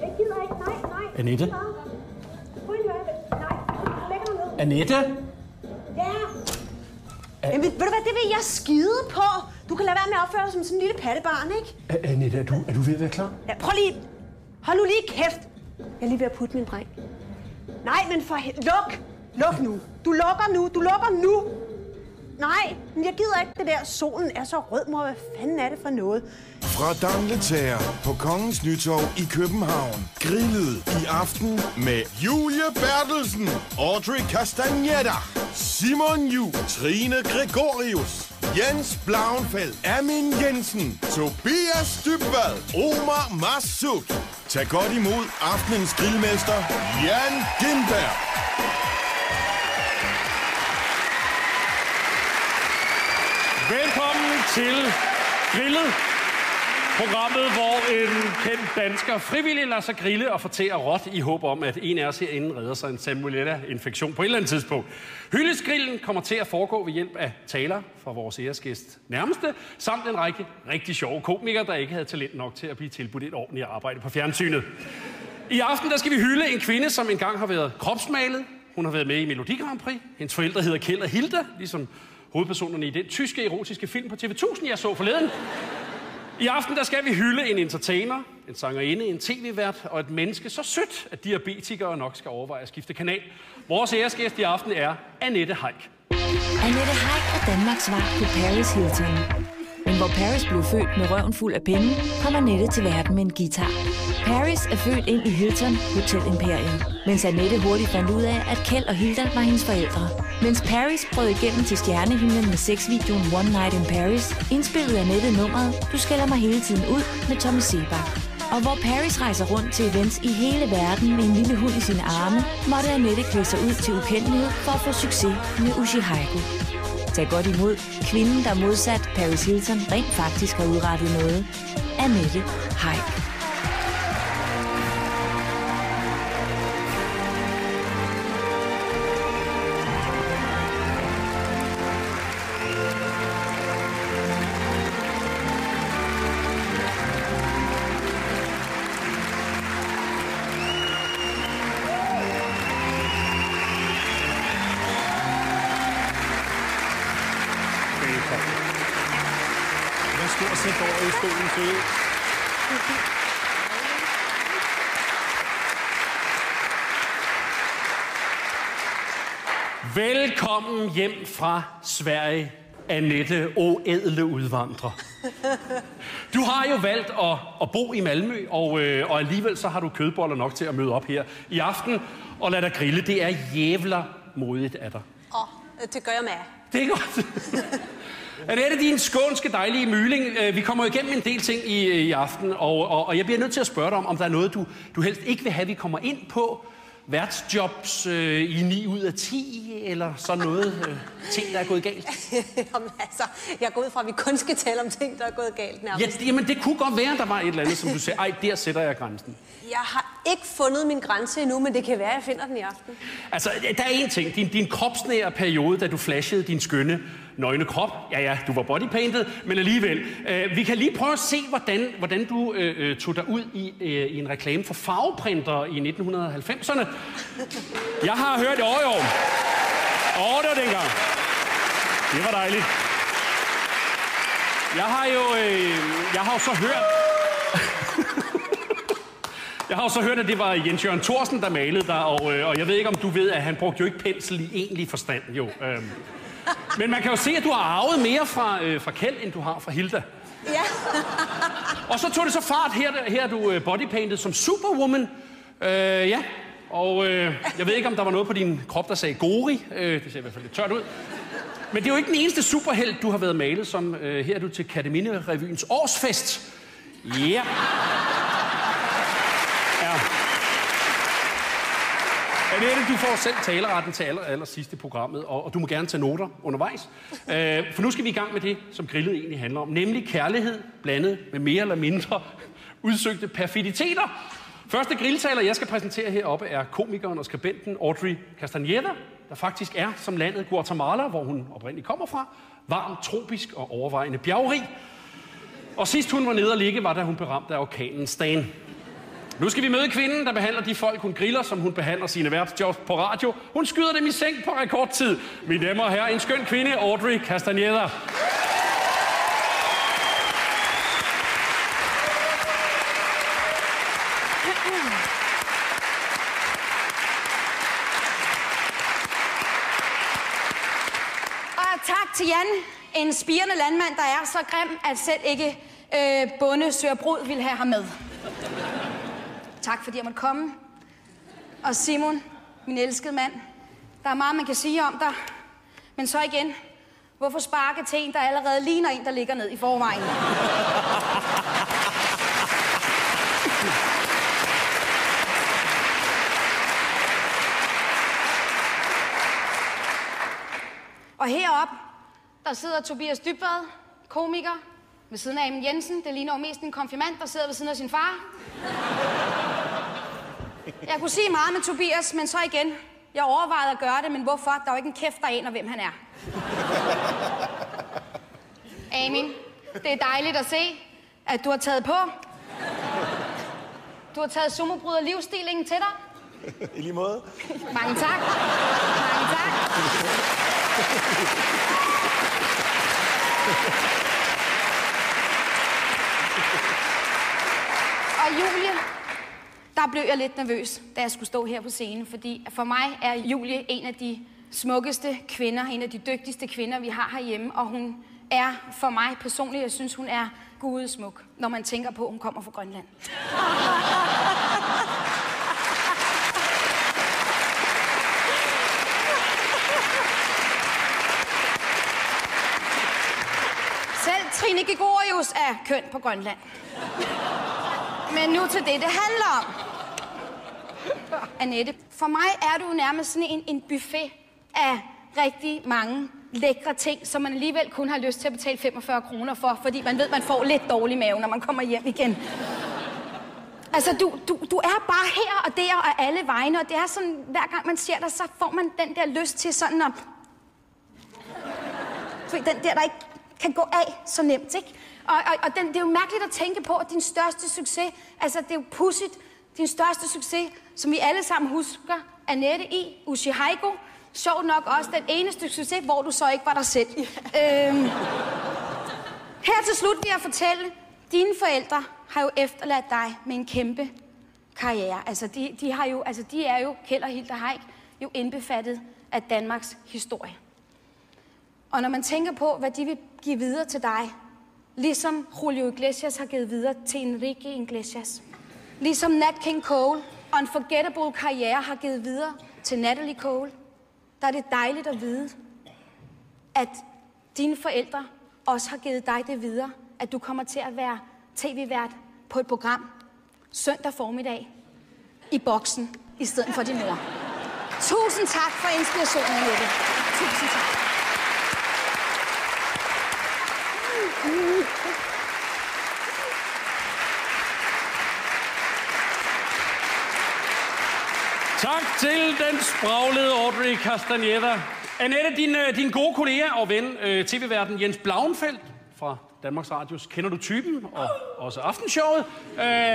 Jeg gider ikke. Nej. Annette? Prøv lige at høre. Nej, lægger dig ned. Annette? Ja. Jamen, ved du hvad, det vil jeg skide på. Du kan lade være med at opføre dig som sådan en lille pattebarn, ikke? Annette, er du ved at være klar? Ja, prøv lige. Hold nu lige kæft. Jeg er lige ved at putte min dreng. Nej, men for luk. Luk nu. Du lukker nu. Nej, men jeg gider ikke det der. Solen er så rød, mor. Hvad fanden er det for noget? Fra Dangletager på Kongens Nytorv i København. Grillet i aften med Julie Bertelsen, Audrey Castagnetta, Simon Juhl, Trine Gregorius, Jens Blauenfeldt, Amin Jensen, Tobias Dybvad, Omar Massoud. Tag godt imod aftenens grillmester, Jan Gindberg. Velkommen til Grillet. Programmet, hvor en kendt dansker frivilligt lader sig grille og fortære råt i håb om, at en af os herinde redder sig en salmonella-infektion på et eller andet tidspunkt. Hyldesgrillen kommer til at foregå ved hjælp af taler fra vores æresgæst nærmeste, samt en række rigtig sjove komikere, der ikke havde talent nok til at blive tilbudt et ordentligt arbejde på fjernsynet. I aften der skal vi hylde en kvinde, som engang har været kropsmalet. Hun har været med i Melodi Grand Prix. Hendes forældre hedder Kjeld og Hilda, ligesom hovedpersonerne i den tyske erotiske film på TV1000, jeg så forleden. I aften der skal vi hylde en entertainer, en sangerinde, en tv-vært og et menneske så sødt, at diabetikere nok skal overveje at skifte kanal. Vores æresgæst i aften er Annette Heick. Annette Heick er Danmarks svar på Paris Hilton. Men hvor Paris blev født med røven fuld af penge, kom Annette til verden med en guitar. Paris er født ind i Hilton Hotel Imperiet, mens Annette hurtigt fandt ud af, at Kjeld og Hilda var hendes forældre. Mens Paris brød igennem til stjernehimlen med sexvideoen One Night in Paris, indspillede Annette nummeret Du skælder mig hele tiden ud med Tommy Sebak. Og hvor Paris rejser rundt til events i hele verden med en lille hund i sine arme, måtte Annette klæde sig ud til ukendelighed for at få succes med Ushi Haiku. Tag godt imod kvinden, der modsat Paris Hilton rent faktisk har udrettet noget. Annette Heick. Velkommen hjem fra Sverige, Annette, o ædle udvandrer. Du har jo valgt at bo i Malmø, og alligevel så har du kødboller nok til at møde op her i aften og lade dig grille. Det er jævler modigt af dig. Det gør jeg med. Det er godt. Annette, din skånske dejlige myling. Vi kommer igennem en del ting i aften, og jeg bliver nødt til at spørge dig om der er noget, du helst ikke vil have, vi kommer ind på. Værtsjobs i 9 ud af 10, eller sådan noget ting, der er gået galt? Jamen altså, jeg går ud fra, at vi kun skal tale om ting, der er gået galt nærmest. Ja, jamen det kunne godt være, der var et eller andet, som du sagde, ej, der sætter jeg grænsen. Jeg har ikke fundet min grænse endnu, men det kan være, at jeg finder den i aften. Altså, der er én ting. Din kropsnære periode, da du flashede din skønne, nøgne krop. Ja, du var bodypainted, men alligevel. Vi kan lige prøve at se, hvordan du tog dig ud i en reklame for farveprinter i 1990'erne. Jeg har hørt det år. Det var dengang. Det var dejligt. Jeg har jo så hørt, at det var Jens Jørgen Thorsen, der malede dig, og jeg ved ikke, om du ved, at han brugte jo ikke pensel i egentlig forstand, jo. Men man kan jo se, at du har arvet mere fra Kjeld, end du har fra Hilda. Ja. Og så tog det så fart. Her er du bodypainted som Superwoman. Ja. Og jeg ved ikke, om der var noget på din krop, der sagde Gori. Det ser i hvert fald lidt tørt ud. Men det er jo ikke den eneste superhelt, du har været malet som. Her er du til Akademi-revyens årsfest. Ja. Annette, du får selv taleretten til aller sidst i programmet, og du må gerne tage noter undervejs. For nu skal vi i gang med det, som grillet egentlig handler om, nemlig kærlighed blandet med mere eller mindre udsøgte perfiditeter. Første grilltaler, jeg skal præsentere heroppe, er komikeren og skribenten Audrey Castagnetta, der faktisk er som landet Guatemala, hvor hun oprindeligt kommer fra, varm, tropisk og overvejende bjergrig. Og sidst hun var nede og ligge, var da hun blev ramt af orkanen Stan. Nu skal vi møde kvinden, der behandler de folk, hun griller, som hun behandler sine værtsjobs på radio. Hun skyder dem i seng på rekordtid. Mine damer og herrer, en skøn kvinde, Audrey Castañeda. Tak til Jan, en spirende landmand, der er så grim, at selv ikke bonde Søger Brud ville have ham med. Tak fordi jeg måtte komme. Og Simon, min elskede mand, der er meget, man kan sige om dig. Men så igen, hvorfor sparke til en, der allerede ligner en, der ligger ned i forvejen? Og heroppe, der sidder Tobias Dybvad, komiker, ved siden af Amen Jensen. Det ligner jo mest en konfirmand, der sidder ved siden af sin far. Jeg kunne sige meget med Tobias, men så igen. Jeg overvejede at gøre det, men hvorfor? Der er jo ikke en kæft, der aner, hvem han er. Amin, det er dejligt at se, at du har taget på. Du har taget sumobryder livsstillingen til dig. I lige måde. Mange tak. Mange tak. Og Julie, der blev jeg lidt nervøs, da jeg skulle stå her på scenen, fordi for mig er Julie en af de smukkeste kvinder, en af de dygtigste kvinder, vi har herhjemme, og hun er for mig personligt, jeg synes, hun er gudesmuk, når man tænker på, at hun kommer fra Grønland. Selv Trine Gregorius er køn på Grønland. Men nu til det handler om. Annette, for mig er du nærmest sådan en buffet af rigtig mange lækre ting, som man alligevel kun har lyst til at betale 45 kroner for, fordi man ved, man får lidt dårlig mave, når man kommer hjem igen. Altså, du er bare her og der og alle vegne, og det er sådan, hver gang man ser dig, så får man den der lyst til sådan at... Den der ikke kan gå af så nemt, ikke? Og det er jo mærkeligt at tænke på, at din største succes, altså det er jo pudsigt, din største succes, som vi alle sammen husker, Annette i Uchihaiko. Sjovt nok også den eneste succes, hvor du så ikke var dig selv. Her til slut vil jeg fortælle, dine forældre har jo efterladt dig med en kæmpe karriere. Altså de er jo, Kjeld og Hilda Heick, jo indbefattet af Danmarks historie. Og når man tænker på, hvad de vil give videre til dig, ligesom Julio Iglesias har givet videre til Enrique Iglesias, ligesom Nat King Cole og Unforgettable karriere har givet videre til Natalie Cole, der er det dejligt at vide, at dine forældre også har givet dig det videre, at du kommer til at være tv-vært på et program søndag formiddag i Boksen i stedet for din mor. Tusind tak for inspirationen, Annette. Tusind tak. Tak til den spraglede Audrey Castañeda. Annette, din gode kollega og ven, tv-værten Jens Blauenfeldt fra Danmarks Radios. Kender du typen? Og også Aftenshowet.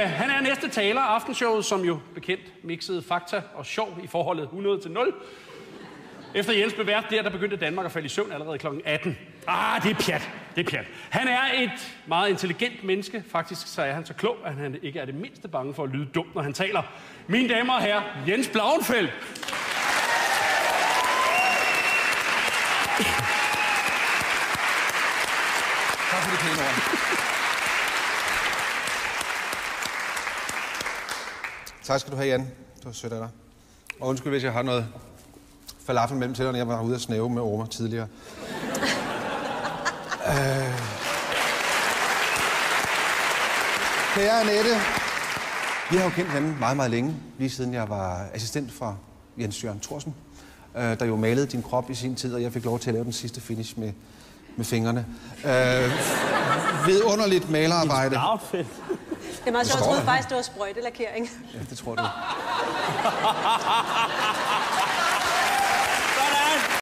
Han er næste taler. Aftenshowet, som jo bekendt mixede fakta og sjov i forholdet 100-0. Efter Jens blev vært der begyndte Danmark at falde i søvn allerede kl. 18. Det er pjat. Det er pjat. Han er et meget intelligent menneske. Faktisk så er han så klog, at han ikke er det mindste bange for at lyde dumt, når han taler. Mine damer og herrer, Jens Blauenfeldt. Tak for det pæne ord. Tak skal du have, Jan. Det var sødt af dig. Og undskyld, hvis jeg har noget falafel mellem tænderne. Jeg var ude at snæve med ormer tidligere. Kære Annette, vi har jo kendt hinanden meget, meget længe. Lige siden jeg var assistent for Jens Jørgen Thorsen, der jo malede din krop i sin tid, og jeg fik lov til at lave den sidste finish med fingrene. Vidunderligt malerarbejde. Det er meget sjovt. Jeg troede faktisk, det var sprøjtelakering. Ja, det tror du.